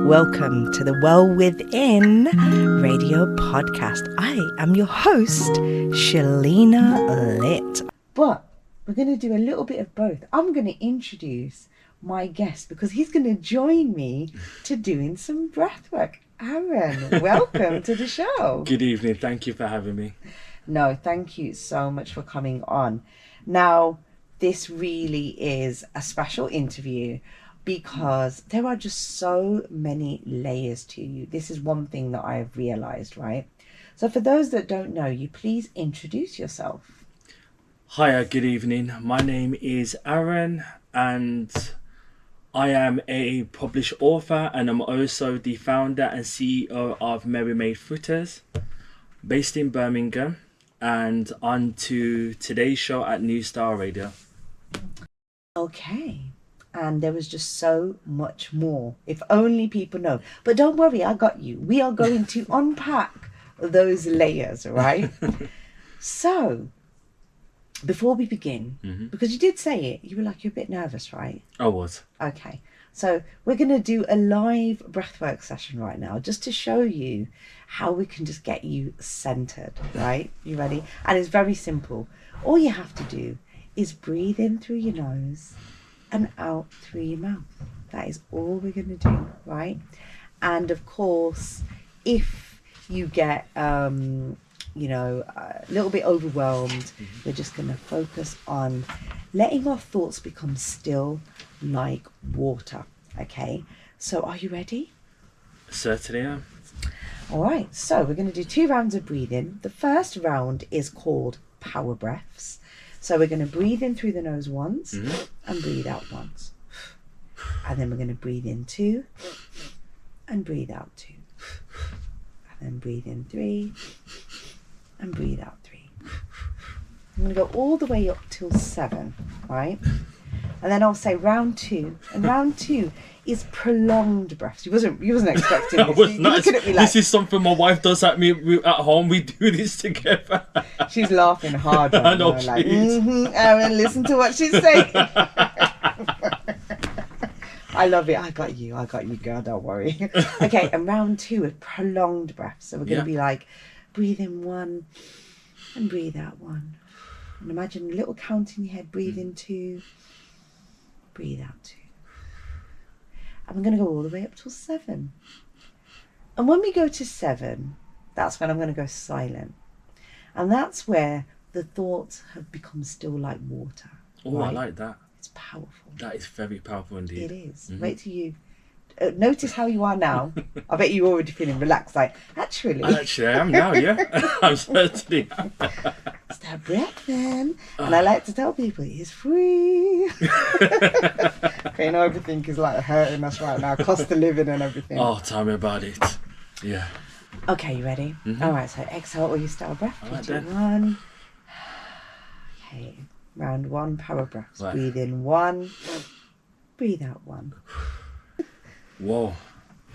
Welcome to the Well Within radio podcast. I am your host, Shalina Litt. But we're going to do a little bit of both. I'm going to introduce my guest because he's going to join me to doing some breathwork. Aaron, welcome to the show. Good evening. Thank you for having me. No, thank you so much for coming on. Now, this really is a special interview because there are just so many layers to you. This is one thing that I've realized, right? So for those that don't know you, please introduce yourself. Hiya, good evening. My name is Aaron and I am a published author and I'm also the founder and CEO of Merrimaid Fritters, based in Birmingham, and on to today's show at New Star Radio. Okay. And there was just so much more. If only people know. But don't worry, I got you. We are going to unpack those layers, right? So, before we begin, because you did say it, you were like, you're a bit nervous, right? I was. Okay. So, we're going to do a live breathwork session right now, just to show you how we can just get you centered, right? You ready? And it's very simple. All you have to do is breathe in through your nose and out through your mouth. That is all we're going to do, right? And of course, if you get a little bit overwhelmed, we're just going to focus on letting our thoughts become still like water. Okay, so are you ready? Certainly am. All right, so we're going to do 2 rounds of breathing. The first round is called power breaths. So we're going to breathe in through the nose once and breathe out once. And then we're going to breathe in 2 and breathe out 2. And then breathe in 3 and breathe out 3. I'm going to go all the way up till 7, right? And then I'll say round 2. And round 2 is prolonged breaths. You wasn't expecting this. I was not. Looking at me like, this is something my wife does at home. We do this together. She's laughing hard right I know now, she like, is. Aaron, listen to what she's saying. I love it. I got you, girl. Don't worry. Okay, and round 2 is prolonged breaths. So we're going to be like, breathe in 1 and breathe out 1. And imagine a little count in your head. Breathe in 2, breathe out 2. And we're going to go all the way up till 7. And when we go to 7, that's when I'm going to go silent. And that's where the thoughts have become still like water. Oh, right? I like that. It's powerful. That is very powerful indeed. It is. Wait till you notice how you are now. I bet you're already feeling relaxed. Like, actually. Actually, I am now, yeah. I'm certainly. Start breathing. And I like to tell people, it's free. Okay, you know, everything is like hurting us right now. Cost of living and everything. Oh, tell me about it. Yeah. Okay, you ready? All right, so exhale all your style breath. All right, 2, then. 1. Okay, round 1, power breaths. Right. Breathe in 1, breathe out 1. Whoa.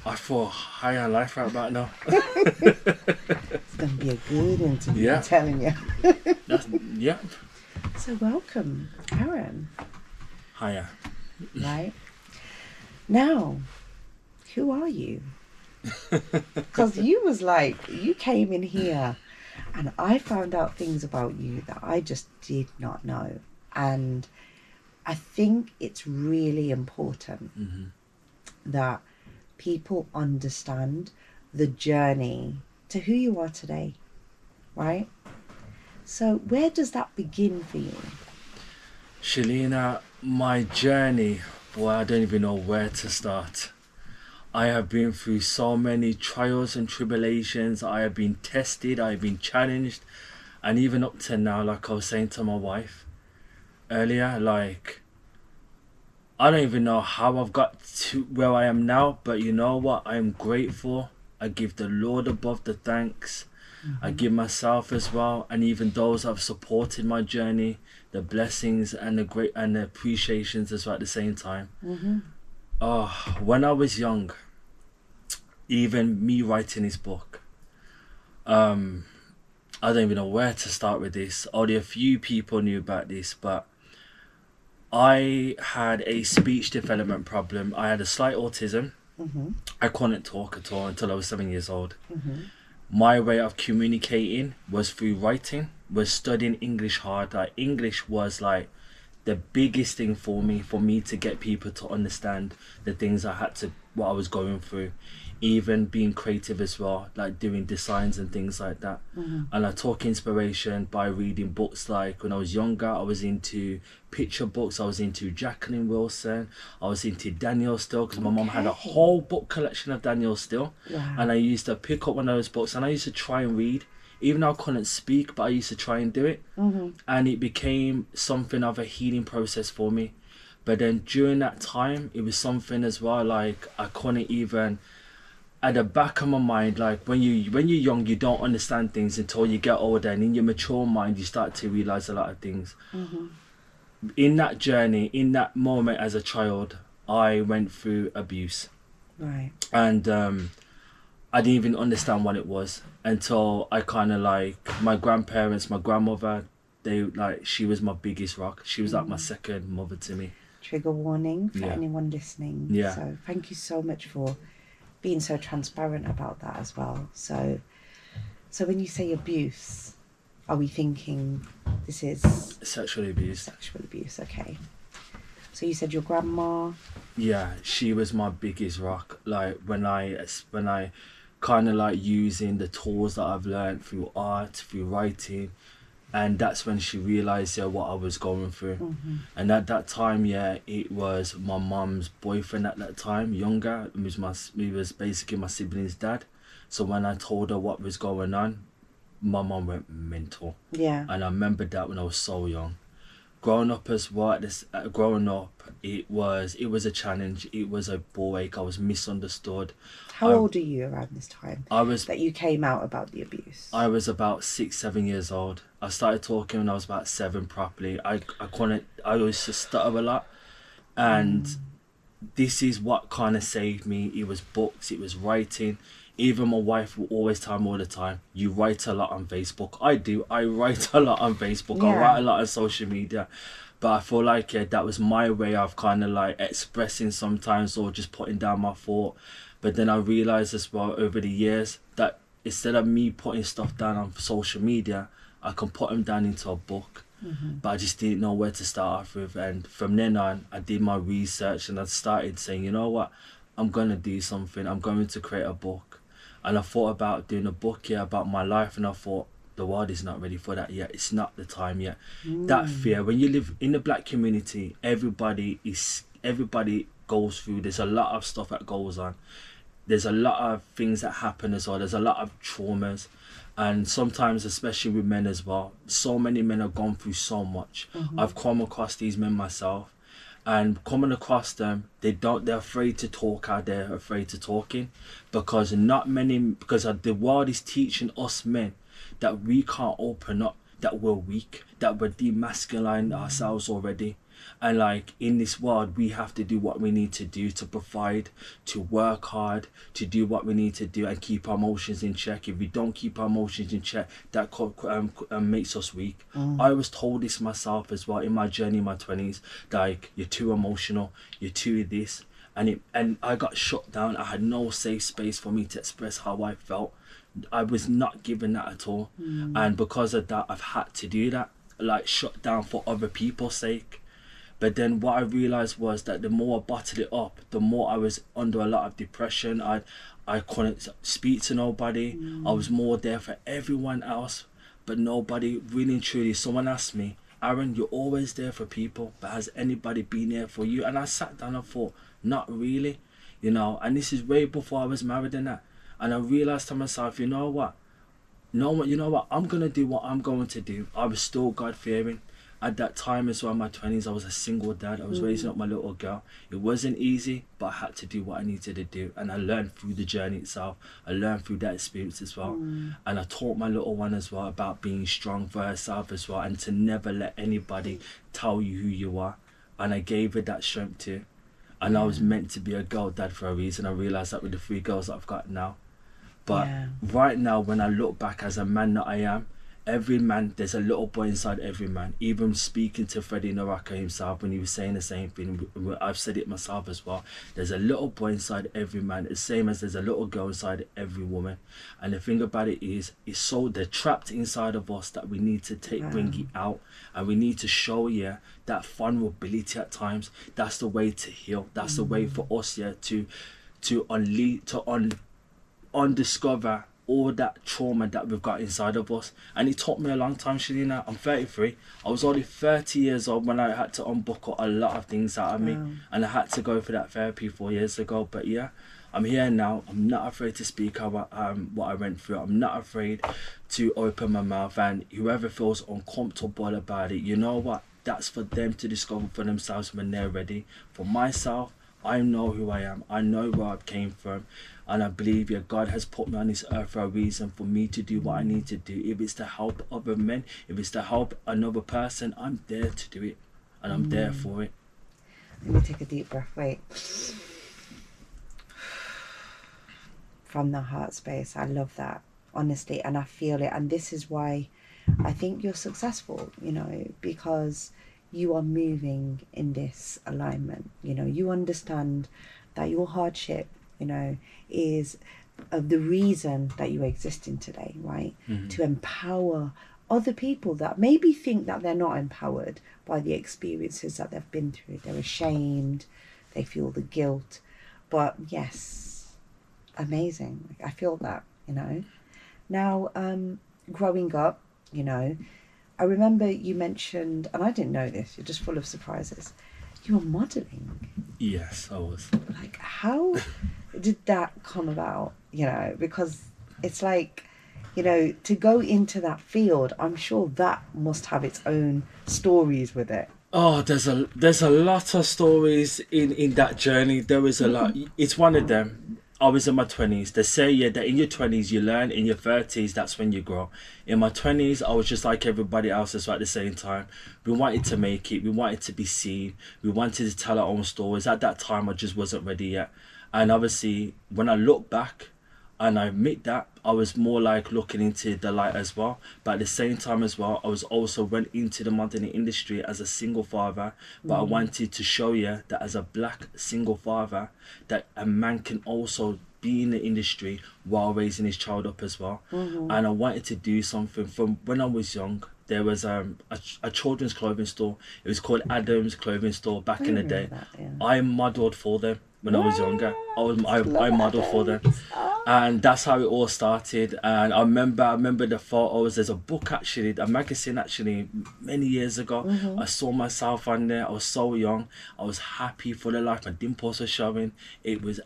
I feel high on life right about now. It's going to be a good interview, Yeah. I'm telling you. Yeah. So welcome, Aaron. Hiya. Right? Now, who are you? Because you came in here and I found out things about you that I just did not know. And I think it's really important that people understand the journey to who you are today, right? So where does that begin for you? Shalina, my journey, boy, I don't even know where to start. I have been through so many trials and tribulations. I have been tested, I have been challenged. And even up to now, like I was saying to my wife earlier, like, I don't even know how I've got to where I am now. But you know what? I am grateful. I give the Lord above the thanks. I give myself as well. And even those that have supported my journey, the blessings and the appreciations as well at the same time. When I was young, even me writing this book, I don't even know where to start with this. Only a few people knew about this, but I had a speech development problem. I had a slight autism, I couldn't talk at all until I was 7 years old. Mm-hmm. My way of communicating was through writing, was studying English hard. Like, English was like the biggest thing for me to get people to understand the things what I was going through. Even being creative as well, like doing designs and things like that. And I took inspiration by reading books. Like, when I was younger, I was into picture books. I was into Jacqueline Wilson. I was into Danielle Steele, because my mom had a whole book collection of Danielle Steele. Wow. And I used to pick up one of those books and I used to try and read. Even though I couldn't speak, but I used to try and do it. And it became something of a healing process for me. But then during that time, it was something as well, like I couldn't even, at the back of my mind, like when you're young, you don't understand things until you get older, and in your mature mind you start to realize a lot of things. In that journey, in that moment as a child, I went through abuse. Right. And I didn't even understand what it was until I kind of, like, my grandparents, my grandmother, she was my biggest rock. She was like my second mother to me. Trigger warning for anyone listening. Yeah. So thank you so much for being so transparent about that as well. So when you say abuse, are we thinking this is Sexual abuse. sexual abuse? Okay. So you said your grandma. Yeah, she was my biggest rock. Like, when I kind of like using the tools that I've learned through art, through writing, and that's when she realized what I was going through. And at that time, it was my mum's boyfriend at that time, younger. He was basically my sibling's dad. So when I told her what was going on, my mum went mental. Yeah. And I remember that when I was so young. Growing up as well, it was a challenge. It was a ball ache. I was misunderstood. How old are you around this time I was that you came out about the abuse? I was about 6-7 years old. I started talking when I was about 7 properly. I used to stutter a lot, and this is what kind of saved me. It was books, it was writing. Even my wife will always tell me all the time, you write a lot on Facebook. I do. I write a lot on Facebook. I write a lot on social media. But I feel like that was my way of kind of like expressing sometimes, or just putting down my thought. But then I realised as well over the years that instead of me putting stuff down on social media, I can put them down into a book. But I just didn't know where to start off with. And from then on, I did my research and I started saying, you know what, I'm going to do something. I'm going to create a book. And I thought about doing a book about my life, and I thought, the world is not ready for that yet. It's not the time yet. That fear, when you live in the black community, everybody goes through, there's a lot of stuff that goes on. There's a lot of things that happen as well. There's a lot of traumas. And sometimes, especially with men as well, so many men have gone through so much. I've come across these men myself, and coming across them, they're afraid to talk out there, afraid to talking, because the world is teaching us men that we can't open up, that we're weak, that we're demasculine ourselves already. And like, in this world, we have to do what we need to do to provide, to work hard, to do what we need to do and keep our emotions in check. If we don't keep our emotions in check, that makes us weak. I was told this myself as well in my journey in my 20s, like, you're too emotional, you're too this. And I got shut down. I had no safe space for me to express how I felt. I was not given that at all. And because of that, I've had to do that, like, shut down for other people's sake. But then what I realised was that the more I bottled it up, the more I was under a lot of depression. I couldn't speak to nobody. I was more there for everyone else, but nobody really and truly. Someone asked me, Aaron, you're always there for people, but has anybody been there for you? And I sat down and thought, not really, and this is way before I was married and that. And I realised to myself, you know what, I'm going to do what I'm going to do. I was still God-fearing. At that time as well, in my 20s, I was a single dad. I was raising up my little girl. It wasn't easy, but I had to do what I needed to do. And I learned through the journey itself. I learned through that experience as well. And I taught my little one as well about being strong for herself as well, and to never let anybody tell you who you are. And I gave her that strength too. And I was meant to be a girl dad for a reason. I realised that with the 3 girls that I've got now. But right now, when I look back as a man that I am, Every man, there's a little boy inside every man. Even speaking to Freddie Naraka himself when he was saying the same thing, I've said it myself as well. There's a little boy inside every man, the same as there's a little girl inside every woman. And the thing about it is, it's so they're trapped inside of us that we need to bring it out, and we need to show that vulnerability at times. That's the way to heal. That's the way for us to undiscover all that trauma that we've got inside of us. And it took me a long time, Shalina. I'm 33. I was only 30 years old when I had to unbuckle a lot of things out of me, and I had to go for that therapy 4 years ago. But yeah, I'm here now. I'm not afraid to speak about what I went through. I'm not afraid to open my mouth, and whoever feels uncomfortable about it, you know what, that's for them to discover for themselves when they're ready. For myself, I know who I am. I know where I came from. And I believe God has put me on this earth for a reason, for me to do what I need to do. If it's to help other men, if it's to help another person, I'm there to do it. And I'm there for it. Let me take a deep breath. Wait. From the heart space. I love that, honestly. And I feel it. And this is why I think you're successful, because you are moving in this alignment. You understand that your hardship, is the reason that you're existing today, right? To empower other people that maybe think that they're not empowered by the experiences that they've been through. They're ashamed, they feel the guilt. But yes, amazing. I feel that, Now, growing up, I remember you mentioned, and I didn't know this, you're just full of surprises, you were modelling. Yes, I was. Like, how did that come about? Because it's like, to go into that field, I'm sure that must have its own stories with it. Oh, there's a lot of stories in that journey. There is a lot. It's one of them. I was in my 20s. They say, that in your 20s you learn, in your 30s, that's when you grow. In my 20s, I was just like everybody else at the same time. We wanted to make it. We wanted to be seen. We wanted to tell our own stories. At that time, I just wasn't ready yet. And obviously, when I look back, and I admit that, I was more like looking into the light as well. But at the same time as well, I was also went into the modeling industry as a single father. But I wanted to show you that as a black single father, that a man can also be in the industry while raising his child up as well. And I wanted to do something. From when I was young, there was a children's clothing store. It was called Adam's Clothing Store back in the day. I modelled for them when I was younger. I modelled for them. And that's how it all started. And I remember the photos. There's a book actually, a magazine actually, many years ago. I saw myself on there. I was so young. I was happy for the life. My dimples were showing. It was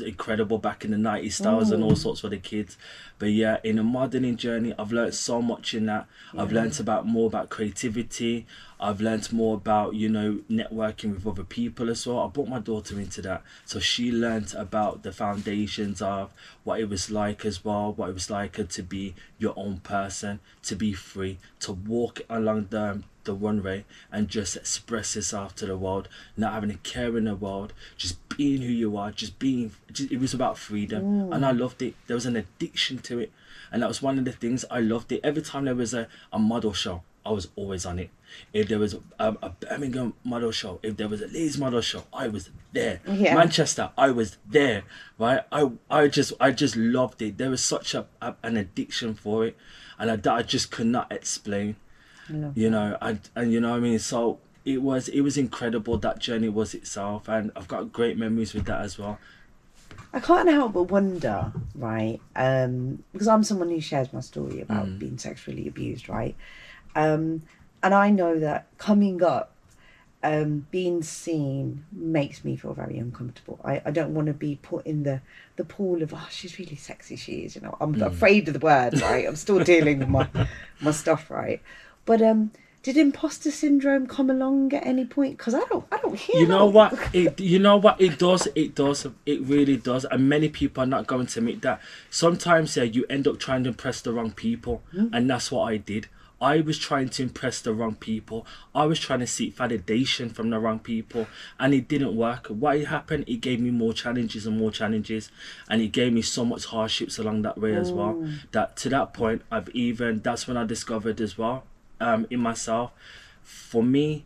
incredible back in the 90s styles and all sorts for the kids. But yeah, in the modelling journey, I've learned so much in that. I've learned more about creativity. I've learnt more about, networking with other people as well. I brought my daughter into that. So she learnt about the foundations of what it was like as well, what it was like to be your own person, to be free, to walk along the runway and just express yourself to the world, not having a care in the world, just being who you are, it was about freedom. And I loved it. There was an addiction to it. And that was one of the things I loved it. Every time there was a model show, I was always on it. If there was a Birmingham model show, if there was a Leeds model show, I was there. Manchester, I was there. Right? I just loved it. There was such an addiction for it, and I just could not explain. And you know what I mean. So it was incredible. That journey was itself, and I've got great memories with that as well. I can't help but wonder, right? Because I'm someone who shares my story about being sexually abused, right? And I know that coming up, being seen makes me feel very uncomfortable. I don't want to be put in the pool of, oh, she's really sexy, she is, I'm afraid of the word, right? I'm still dealing with my stuff, right? But did imposter syndrome come along at any point? Because I don't hear. You know what? It does. It really does. And many people are not going to admit that. Sometimes you end up trying to impress the wrong people, and that's what I did. I was trying to impress the wrong people. I was trying to seek validation from the wrong people, and it didn't work. What happened, it gave me more challenges and more challenges, and it gave me so much hardships along that way as well, that to that point, that's when I discovered as well, in myself, for me,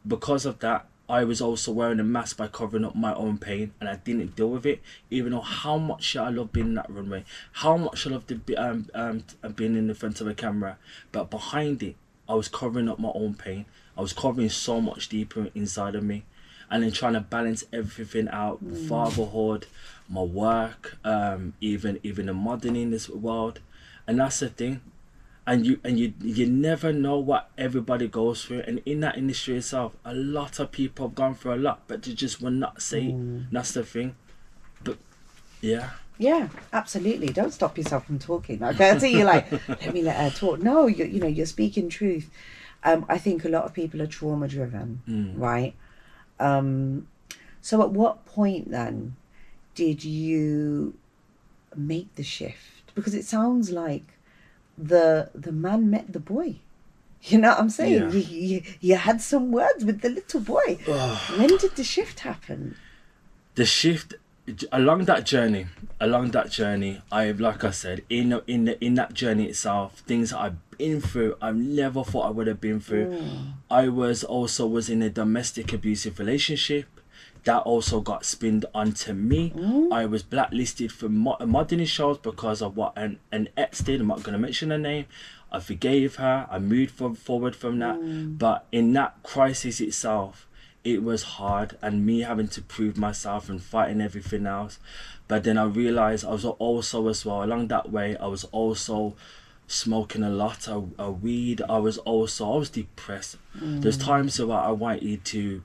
because of that, I was also wearing a mask by covering up my own pain, and I didn't deal with it, even though how much I love being in that runway, how much I love to be, being in the front of a camera, but behind it, I was covering up my own pain. I was covering so much deeper inside of me, and then trying to balance everything out, fatherhood, my work, even the modern in this world, and that's the thing. And you never know what everybody goes through, and in that industry itself, a lot of people have gone through a lot, but they just will not say it. That's the thing. But yeah, absolutely. Don't stop yourself from talking. Okay, I see you like, let me let her talk. No, you're speaking truth. I think a lot of people are trauma driven, right? So at what point then did you make the shift? Because it sounds like the man met the boy. You know what I'm saying? Yeah. You had some words with the little boy. When did the shift happen? The shift along that journey, I've, like I said, in that journey itself, things that I've been through, I've never thought I would have been through. I was in a domestic abusive relationship. That also got spinned onto me. I was blacklisted for modeling shows because of what an ex did. I'm not going to mention her name. I forgave her. I moved forward from that. But in that crisis itself, it was hard, and me having to prove myself and fighting everything else. But then I realized I was also as well, along that way, I was also smoking a lot of weed. I was depressed. There's times where I wanted to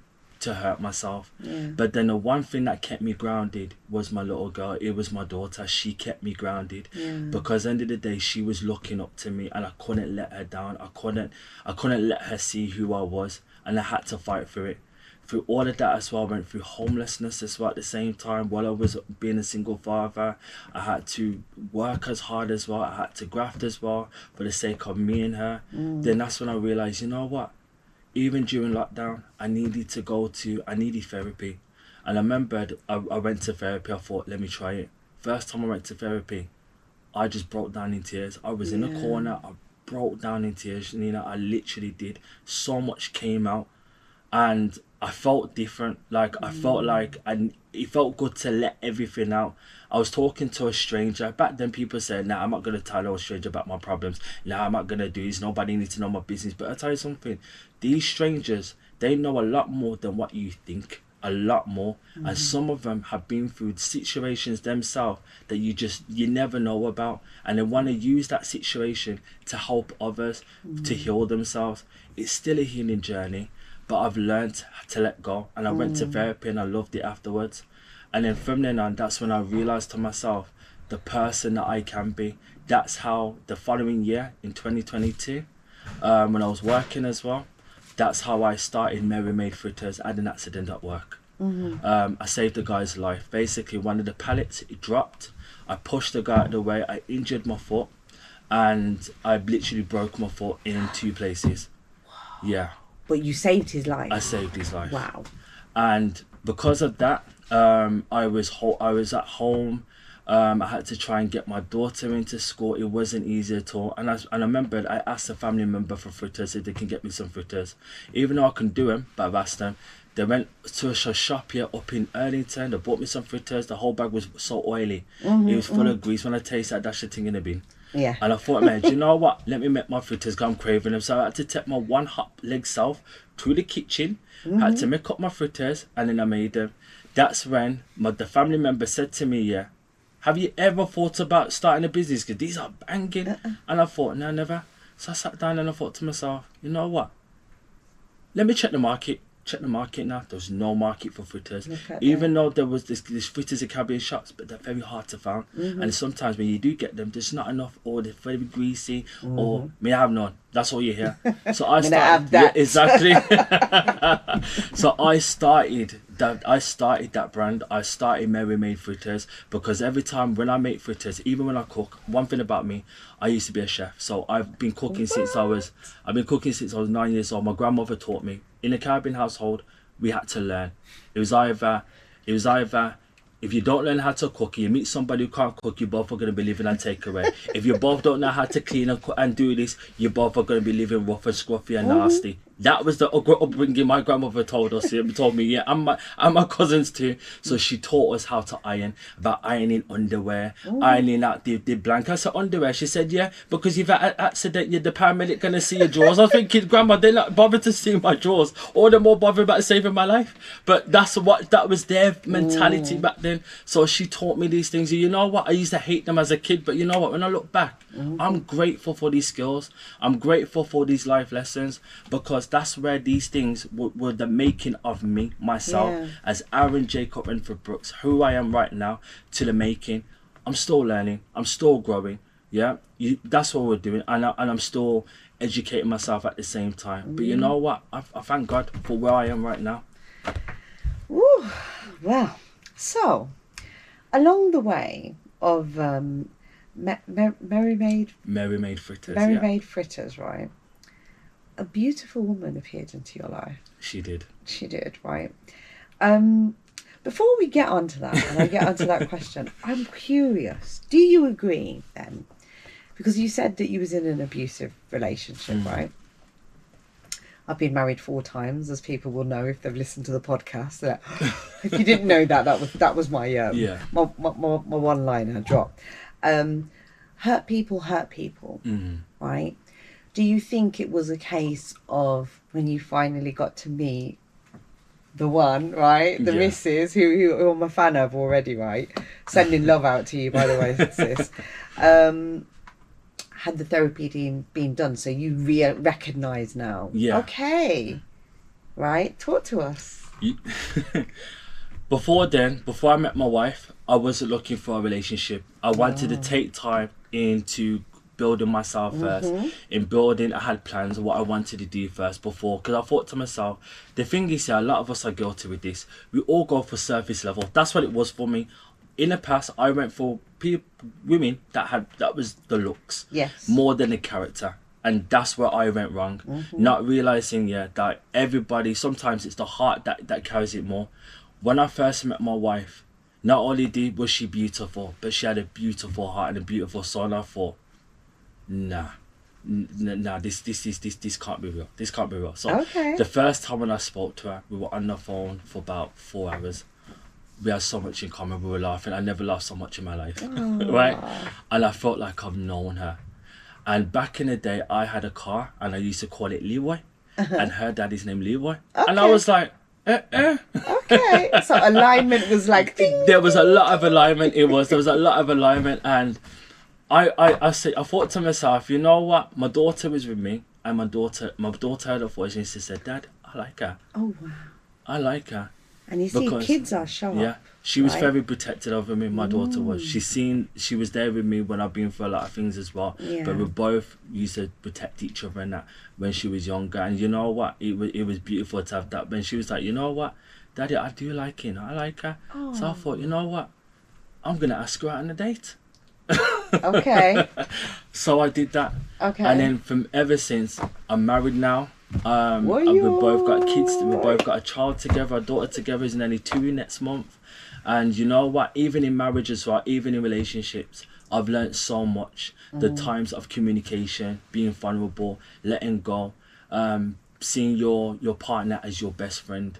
hurt myself, but then the one thing that kept me grounded was my little girl. It was my daughter. She kept me grounded, because at the end of the day, she was looking up to me, and I couldn't let her down. I couldn't let her see who I was, and I had to fight for it. Through all of that as well, I went through homelessness as well at the same time. While I was being a single father, I had to work as hard as well. I had to graft as well for the sake of me and her. Then that's when I realized, you know what? Even during lockdown, I needed therapy. And I remembered I went to therapy. I thought, let me try it. First time I went to therapy, I just broke down in tears. I was in a corner. I broke down in tears. I literally did. So much came out. And I felt different. I felt like it felt good to let everything out. I was talking to a stranger. Back then people said, nah, I'm not going to tell a stranger about my problems. Nah, I'm not going to do this. Nobody needs to know my business. But I'll tell you something. These strangers, they know a lot more than what you think. A lot more. And some of them have been through situations themselves that you never know about. And they want to use that situation to help others to heal themselves. It's still a healing journey. But I've learned to let go, and I went to therapy, and I loved it afterwards. And then from then on, that's when I realized to myself the person that I can be. That's how the following year in 2022, when I was working as well, that's how I started Merrimaid Fritters. I had an accident at work. I saved a guy's life. Basically, one of the pallets, it dropped. I pushed the guy out of the way. I injured my foot, and I literally broke my foot in 2 places. Yeah. But you saved his life. I saved his life. Wow. And because of that, I was at home. I had to try and get my daughter into school. It wasn't easy at all. And I remembered I asked a family member for fritters if they can get me some fritters. Even though I can do them, but I've asked them. They went to a shop here up in Erlington. They bought me some fritters. The whole bag was so oily. It was full of grease. When I tasted that, dash the thing in the bin. Yeah. And I thought, man, do you know what? Let me make my fritters because I'm craving them. So I had to take my one hot leg self to the kitchen, had to make up my fritters, and then I made them. That's when the family member said to me, yeah, have you ever thought about starting a business? Because these are banging. And I thought, no, never. So I sat down and I thought to myself, you know what? Let me check the market. Check the market now. There's no market for fritters. Even though there was this fritters in Caribbean shops, but they're very hard to find. And sometimes when you do get them, there's not enough, or they're very greasy, or may I have none. That's all you hear. So I started. Yeah, exactly. So I started that I started that brand. I started Merrimaid Fritters because every time when I make fritters, even when I cook, one thing about me, I used to be a chef. So I've been cooking since I was 9 years old. My grandmother taught me. In a Caribbean household, we had to learn. It was either if you don't learn how to cook, you meet somebody who can't cook, you both are going to be living on takeaway. If you both don't know how to clean and do this, you both are going to be living rough and scruffy and nasty. That was the upbringing my grandmother told us. She told me, yeah, and my cousins too. So she taught us how to iron, about ironing underwear, ironing out the blanket. I said, underwear? She said, yeah, because if an accident, you're the paramedic going to see your drawers. I was thinking, Grandma, they're not bothered to see my drawers. Or they're more bothered about saving my life. But that was their mentality back then. So she taught me these things. You know what? I used to hate them as a kid. But you know what? When I look back, I'm grateful for these skills. I'm grateful for these life lessons because that's where these things were the making of me, myself, as Aaron Jacob Renford Brooks, who I am right now, to the making. I'm still learning. I'm still growing. Yeah, that's what we're doing. And I'm still educating myself at the same time. But you know what? I thank God for where I am right now. Ooh, well, so along the way of Merrimaid Fritters, right? A beautiful woman appeared into your life. She did, right? Before we get onto that, and I get onto that question, I'm curious. Do you agree then? Because you said that you was in an abusive relationship, right? I've been married 4 times, as people will know if they've listened to the podcast. If you didn't know that was my my one-liner drop. Hurt people, right? Do you think it was a case of when you finally got to meet the one, right? The missus, who I'm a fan of already, right? Sending love out to you, by the way, sis. Had the therapy been done, so you recognise now? Yeah. Okay. Right? Talk to us. Before I met my wife, I wasn't looking for a relationship. I wanted to take time into building myself first. I had plans of what I wanted to do first before, because I thought to myself, the thing is, a lot of us are guilty with this. We all go for surface level. That's what it was for me. In the past, I went for women that was the looks, more than the character. And that's where I went wrong. Not realising that everybody, sometimes it's the heart that carries it more. When I first met my wife, not only was she beautiful, but she had a beautiful heart and a beautiful soul. And I thought, nah, this can't be real. This can't be real. So the first time when I spoke to her, we were on the phone for about 4 hours. We had so much in common. We were laughing. I never laughed so much in my life, right? And I felt like I've known her. And back in the day, I had a car, and I used to call it Leroy, and her daddy's name Leroy. And I was like, Okay, so alignment was like... Ding. There was a lot of alignment. There was a lot of alignment, and I thought to myself, you know what? My daughter was with me, and my daughter heard a voice, and she said, "Dad, I like her." Oh wow! I like her. And you see, kids are sharp. Yeah, she was very protective over me. My daughter was. She was there with me when I've been through a lot of things as well. Yeah. But we both used to protect each other and that when she was younger. And you know what? It was beautiful to have that. When she was like, you know what, Daddy, I do like him. I like her. Oh. So I thought, you know what, I'm gonna ask her out on a date. Okay. So I did that. Okay. And then from ever since, I'm married now. We both got kids. We both got a child together. A daughter together is nearly 2 next month. And you know what? Even in marriage as well, even in relationships, I've learned so much. The times of communication, being vulnerable, letting go, seeing your partner as your best friend.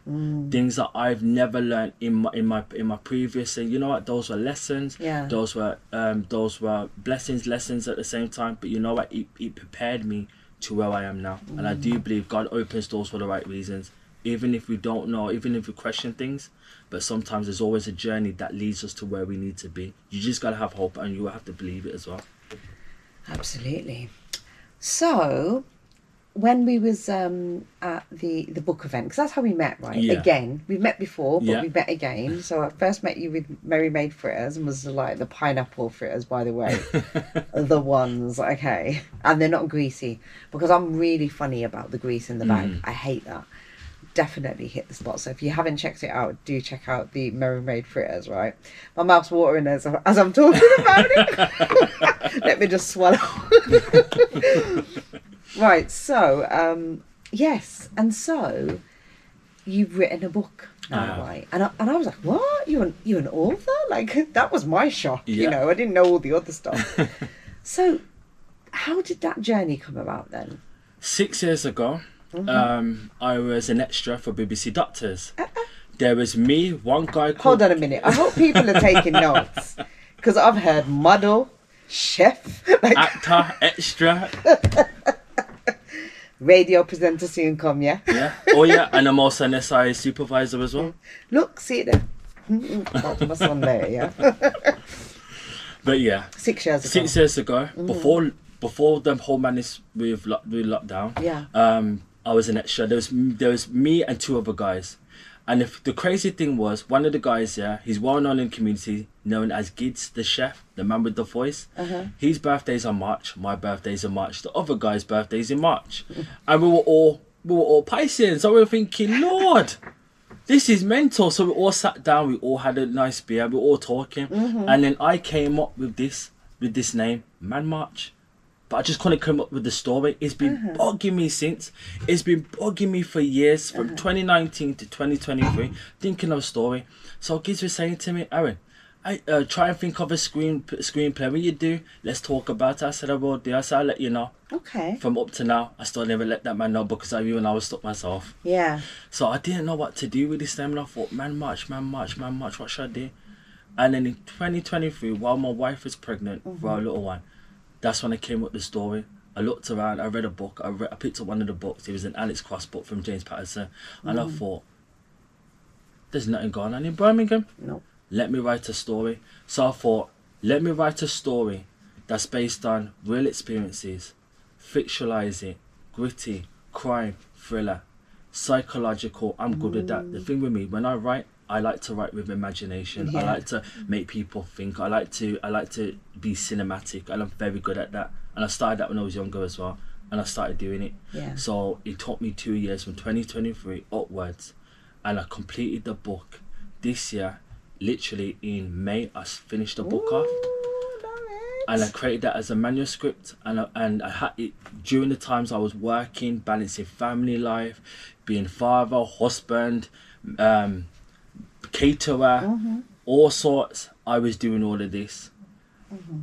Things that I've never learned in my previous. And you know what? Those were lessons. Yeah. Those were blessings, lessons at the same time. But you know what? It prepared me to where I am now. And I do believe God opens doors for the right reasons, even if we don't know, even if we question things. But sometimes there's always a journey that leads us to where we need to be. You just got to have hope, and you have to believe it as well. Absolutely. So when we was at the book event, because that's how we met, right? Yeah. Again, we've met before, but we met again. So I first met you with Merrimaid Fritters, and was like the pineapple fritters, by the way. The ones, okay. And they're not greasy, because I'm really funny about the grease in the bag. I hate that. definitely hit the spot. So if you haven't checked it out, do check out the Merrimaid Fritters, right? My mouth's watering as I'm talking about it. Let me just swallow. Right, so, yes. And so, you've written a book now, right? And I was like, what? You're an author? Like, that was my shock, you know? I didn't know all the other stuff. So, how did that journey come about then? 6 years ago, I was an extra for BBC Doctors. There was me, one guy called... Hold on a minute. I hope people are taking notes. Because I've heard model, chef... actor, extra... Radio presenter soon come, yeah? Yeah. Oh, yeah. And I'm also an SI supervisor as well. Look, see it there. That's my son there, yeah? But yeah. 6 years ago. 6 years ago, before the whole madness with lockdown, I was an extra. There was me and 2 other guys. And the crazy thing was, one of the guys, he's well known in the community, known as Gids, the chef, the man with the voice. His birthday's on March, my birthday's in March, the other guy's birthday's in March. And we were all Pisceans, so we were thinking, Lord, this is mental. So we all sat down, we all had a nice beer, we were all talking. And then I came up with this name, Man March. But I just couldn't come up with the story. It's been bugging me since. It's been bugging me for years, from 2019 to 2023, thinking of a story. So kids were saying to me, Aaron, I try and think of a screenplay. When you do, let's talk about it. I said, I will do. I said, I'll let you know. Okay. From up to now, I still never let that man know because I was stuck myself. Yeah. So I didn't know what to do with this name. And I thought, Man March, what should I do? And then in 2023, while my wife was pregnant for our little one, that's when I came up with the story. I looked around, I read a book, I picked up one of the books. It was an Alex Cross book from James Patterson. And I thought, there's nothing going on in Birmingham. No. Let me write a story. So I thought, let me write a story that's based on real experiences, fictionalize it, gritty, crime, thriller, psychological. I'm good at that. The thing with me, when I write, I like to write with imagination. I like to make people think. I like to be cinematic, and I'm very good at that. And I started that when I was younger as well, and I started doing it. Yeah. So it took me 2 years from 2023 upwards, and I completed the book this year. Literally in May, I finished the book off, and I created that as a manuscript. And I had it during the times I was working, balancing family life, being father, husband, caterer, all sorts. I was doing all of this,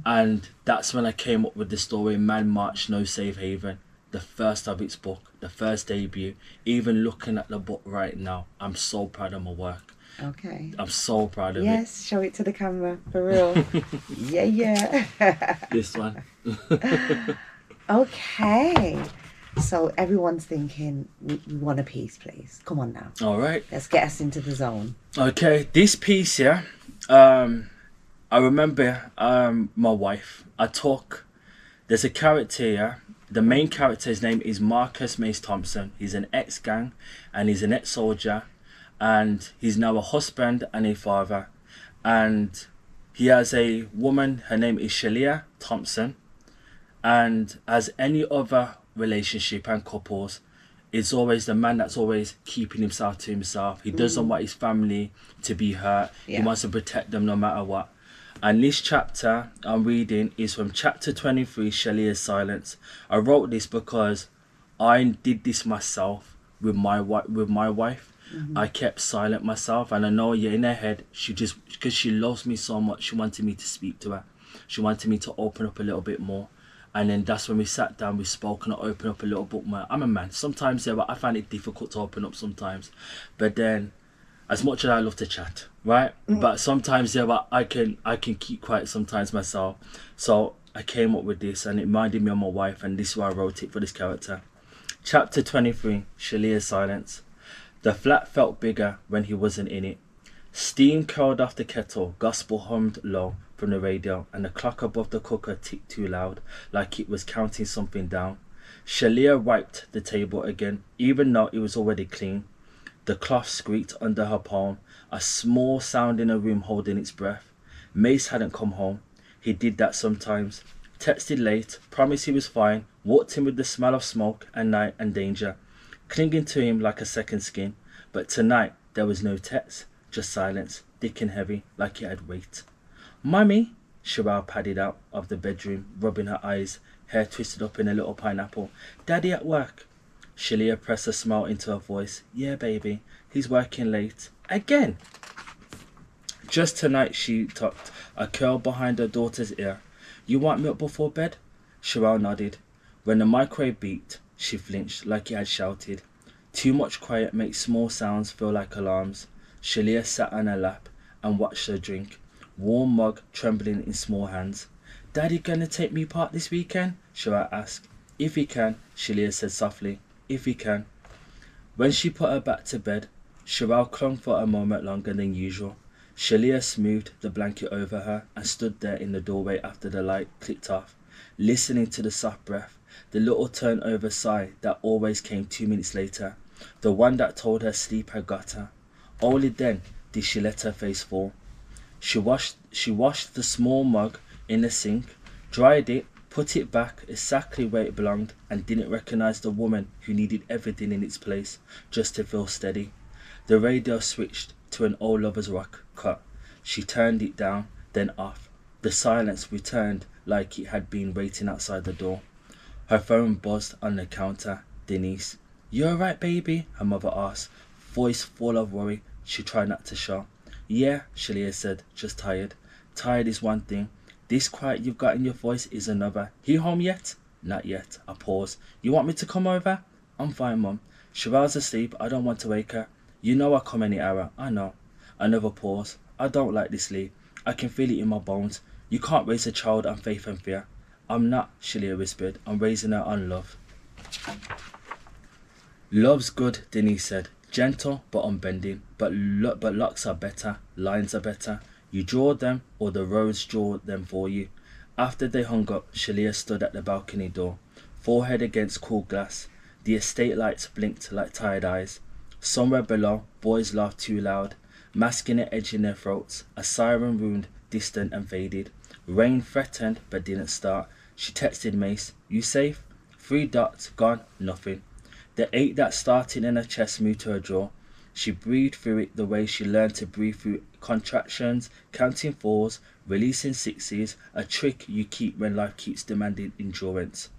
and that's when I came up with the story Man March, No Safe Haven, the first of its book, the first debut. Even looking at the book right now, I'm so proud of my work. Okay. I'm so proud of it. Yes, show it to the camera, for real. Yeah. This one. Okay. So everyone's thinking, we want a piece, please. Come on now. All right. Let's get us into the zone. Okay, this piece here, I remember my wife. There's a character here. The main character's name is Marcus Mace Thompson. He's an ex-gang and he's an ex-soldier. And he's now a husband and a father. And he has a woman, her name is Shalia Thompson. And as any other relationship and couples, it's always the man that's always keeping himself to himself. He doesn't want his family to be hurt. He wants to protect them no matter what. And this chapter I'm reading is from chapter 23, Shalia's Silence. I wrote this because I did this myself with my wife. I kept silent myself, and I know in her head, because she loves me so much, she wanted me to speak to her. She wanted me to open up a little bit more. And then that's when we sat down, we spoke, and I opened up a little bit more. I'm a man. Sometimes, but I find it difficult to open up sometimes. But then, as much as I love to chat, right? But sometimes, but I can keep quiet sometimes myself. So I came up with this, and it reminded me of my wife, and this is why I wrote it for this character. Chapter 23, Shalia's Silence. The flat felt bigger when he wasn't in it. Steam curled off the kettle, gospel hummed low from the radio, and the clock above the cooker ticked too loud, like it was counting something down. Shalia wiped the table again, even though it was already clean. The cloth squeaked under her palm, a small sound in a room holding its breath. Mace hadn't come home. He did that sometimes. Texted late, promised he was fine, walked in with the smell of smoke and night and danger, clinging to him like a second skin. But tonight there was no text, just silence, thick and heavy, like it had weight. Mummy, Sherelle padded out of the bedroom, rubbing her eyes, hair twisted up in a little pineapple. Daddy at work. Shalia pressed a smile into her voice. Yeah, baby, he's working late. Again. Just tonight, she tucked a curl behind her daughter's ear. You want milk before bed? Sherelle nodded. When the microwave beeped, she flinched like it had shouted. Too much quiet makes small sounds feel like alarms. Shalia sat on her lap and watched her drink, warm mug trembling in small hands. Daddy gonna take me part this weekend? Sherelle asked. If he can, Shalia said softly. If he can. When she put her back to bed, Sherelle clung for a moment longer than usual. Shalia smoothed the blanket over her and stood there in the doorway after the light clicked off, listening to the soft breath, the little turn-over sigh that always came 2 minutes later, the one that told her sleep had got her. Only then did she let her face fall. She washed the small mug in the sink, dried it, put it back exactly where it belonged, and didn't recognize the woman who needed everything in its place just to feel steady. The radio switched to an old lover's rock cut. She turned it down, then off. The silence returned like it had been waiting outside the door. Her phone buzzed on the counter. Denise. You alright, baby? Her mother asked, voice full of worry. She tried not to shout. Yeah, Shalia said, just tired. Tired is one thing. This quiet you've got in your voice is another. He home yet? Not yet. I paused. You want me to come over? I'm fine, Mum. Sherelle's asleep. I don't want to wake her. You know I come any hour. I know. Another pause. I don't like this sleep. I can feel it in my bones. You can't raise a child on faith and fear. I'm not, Shalia whispered. I'm raising her on love. Love's good, Denise said. Gentle but unbending. But locks are better. Lines are better. You draw them or the roads draw them for you. After they hung up, Shalia stood at the balcony door, forehead against cool glass. The estate lights blinked like tired eyes. Somewhere below, boys laughed too loud, masculine edge in their throats. A siren wound, distant and faded. Rain threatened but didn't start. She texted Mace, you safe? 3 dots, gone, nothing. The ache that started in her chest moved to her jaw. She breathed through it the way she learned to breathe through contractions, counting 4s, releasing 6s, a trick you keep when life keeps demanding endurance.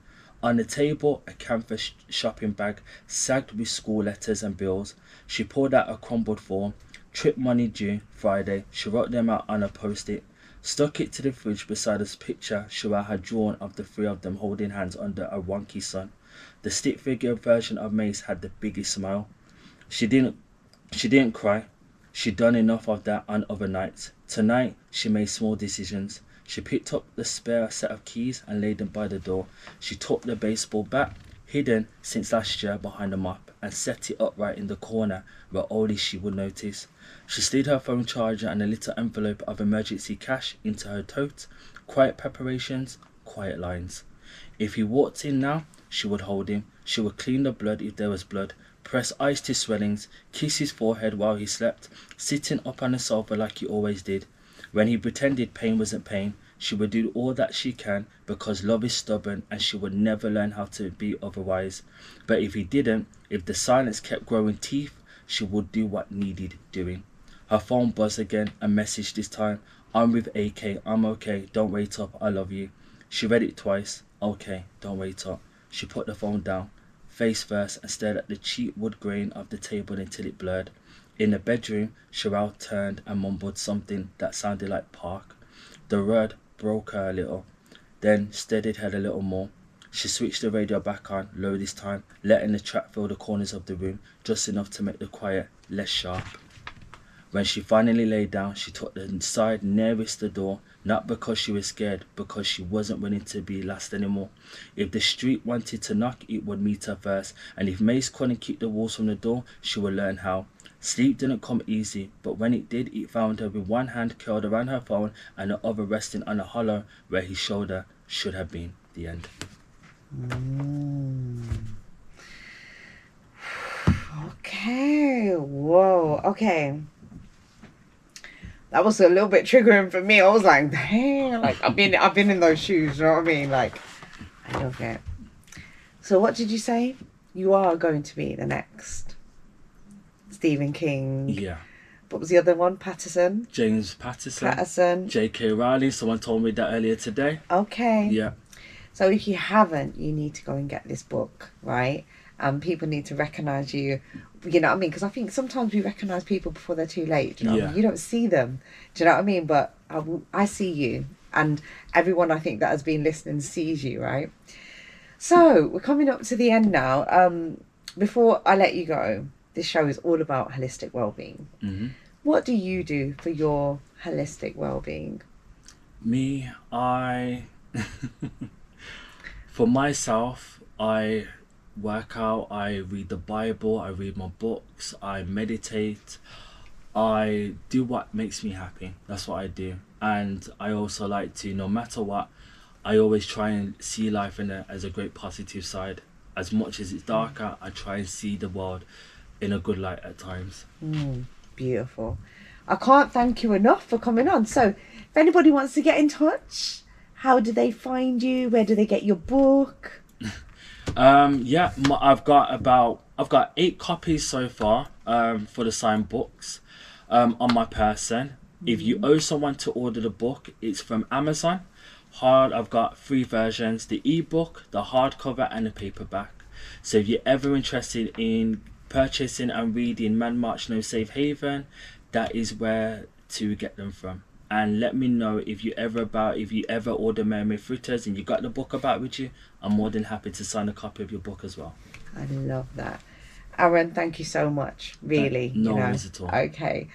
On the table, a canvas shopping bag sagged with school letters and bills. She pulled out a crumbled form. Trip money due Friday. She wrote them out on a post-it, stuck it to the fridge beside a picture Sherelle had drawn of the 3 of them holding hands under a wonky sun. The stick figure version of Mace had the biggest smile. She didn't cry. She'd done enough of that on other nights. Tonight, she made small decisions. She picked up the spare set of keys and laid them by the door. She took the baseball bat, hidden since last year behind the mop, and set it upright in the corner where only she would notice. She slid her phone charger and a little envelope of emergency cash into her tote. Quiet preparations, quiet lines. If he walked in now, she would hold him. She would clean the blood if there was blood, press ice to swellings, kiss his forehead while he slept, sitting up on the sofa like he always did. When he pretended pain wasn't pain, she would do all that she can because love is stubborn and she would never learn how to be otherwise. But if he didn't, if the silence kept growing teeth, she would do what needed doing. Her phone buzzed again, a message this time. I'm with AK, I'm okay, don't wait up, I love you. She read it twice. Okay, don't wait up. She put the phone down, face first, and stared at the cheap wood grain of the table until it blurred. In the bedroom, Sherelle turned and mumbled something that sounded like park. The word broke her a little, then steadied her a little more. She switched the radio back on, low this time, letting the track fill the corners of the room, just enough to make the quiet less sharp. When she finally lay down, she took the side nearest the door, not because she was scared, because she wasn't willing to be last anymore. If the street wanted to knock, it would meet her first, and if Mace couldn't keep the walls from the door, she would learn how. Sleep didn't come easy, but when it did, it found her with one hand curled around her phone and the other resting on a hollow where his shoulder should have been. The end. Okay. Whoa. Okay. That was a little bit triggering for me. I was like, hey, like I've been in those shoes. You know what I mean? Like, I love it. So, what did you say? You are going to be the next Stephen King. Yeah. What was the other one? Patterson? James Patterson. J.K. Rowling. Someone told me that earlier today. Okay. Yeah. So if you haven't, you need to go and get this book, right? People need to recognise you. You know what I mean? Because I think sometimes we recognise people before they're too late. Do you know what I mean? You don't see them. Do you know what I mean? But I see you. And everyone I think that has been listening sees you, right? So we're coming up to the end now. Before I let you go, this show is all about holistic well-being. Mm-hmm. What do you do for your holistic well-being? Me, for myself, I work out, I read the Bible, I read my books, I meditate, I do what makes me happy. That's what I do. And I also like to, no matter what, I always try and see life as a great positive side. As much as it's darker, I try and see the world in a good light at times. Beautiful. I can't thank you enough for coming on. So if anybody wants to get in touch, how do they find you? Where do they get your book? I've got 8 copies so far for the signed books on my person. If you owe someone to order the book, it's from Amazon. I've got 3 versions: the ebook, the hardcover, and the paperback. So if you're ever interested in purchasing and reading Man March No Safe Haven, that is where to get them from. And let me know if you ever order Merrimaid Fritters and you got the book about with you. I'm more than happy to sign a copy of your book as well. I love that. Aaron, thank you so much. Really. No worries at all. Okay.